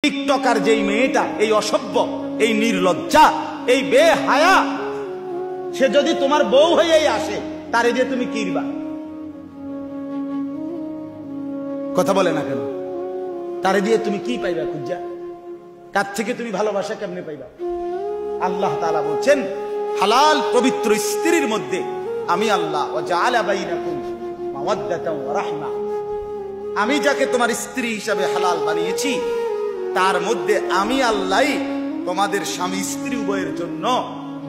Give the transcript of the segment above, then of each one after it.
TikToker যেই মেয়েটা, এই অসভ্য, এই নির্লজ্জা, এই বেহায়া, সে যদি তোমার বউ হয়েই আসে, তারে দিয়ে তুমি কিরবা? কথা বলে না কেন? তারে দিয়ে তুমি কি পাইবা খুঁজা? তার থেকে তুমি ভালোবাসা কেমনে পাইবা? আল্লাহ তাআলা বলছেন, হালাল পবিত্র স্ত্রীর মধ্যে আমি আল্লাহ ওয়া জাআলা বাইনাকুম মাওয়াদ্দাতাও ওয়া রাহমা, আমি যাকে তোমার স্ত্রী হিসাবে হালাল বানিয়েছি, তার মধ্যে আমি আল্লাহই তোমাদের স্বামী স্ত্রী উভয়ের জন্য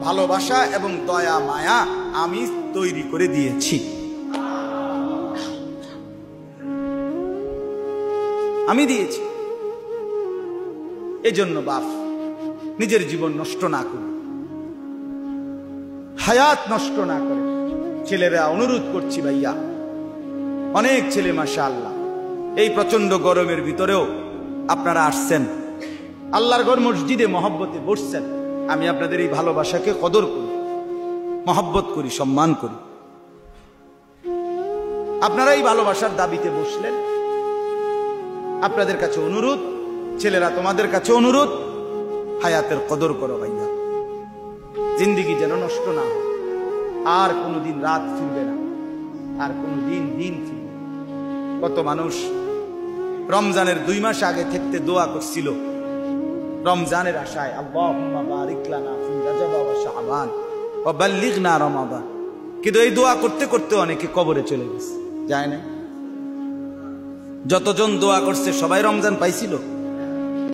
ভালোবাসা এবং দয়া মায়া আমি তৈরি করে দিয়েছি। আমি দিয়েছি। এজন্য বাপ নিজের জীবন নষ্ট না করে, হায়াত নষ্ট না করে। ছেলেরা অনুরোধ করছি ভাইয়া, অনেক ছেলে মাশাআল্লাহ এই প্রচন্ড গরমের ভিতরেও আপনারা আসছেন, আল্লাহর ঘর মসজিদে মহব্বতে বসছেন। আমি আপনাদের এই ভালোবাসাকে কদর করি, মহব্বত করি, সম্মান করি। আপনারা এই ভালোবাসার দাবিতে বসলেন। আপনাদের কাছে অনুরোধ, ছেলেরা তোমাদের কাছে অনুরোধ, হায়াতের কদর করো ভাইয়া। জিন্দেগি যেন নষ্ট না হয়। আর কোনোদিন রাত ফিরবে না, আর কোনোদিন দিন ফিরবে। কত মানুষ রমজানের 2 মাস আগে থেকে দোয়া করছিল রমজানের আশায়, আল্লাহুম্মা বারিক লানা ফি রাজব ওয়া শাবান ওয়া বাল্লিগনা রমাদান। কিন্তু এই দোয়া করতে করতে অনেকে কবরে চলে গেছে, যায় না। যতজন দোয়া করছে সবাই রমজান পাইছিল?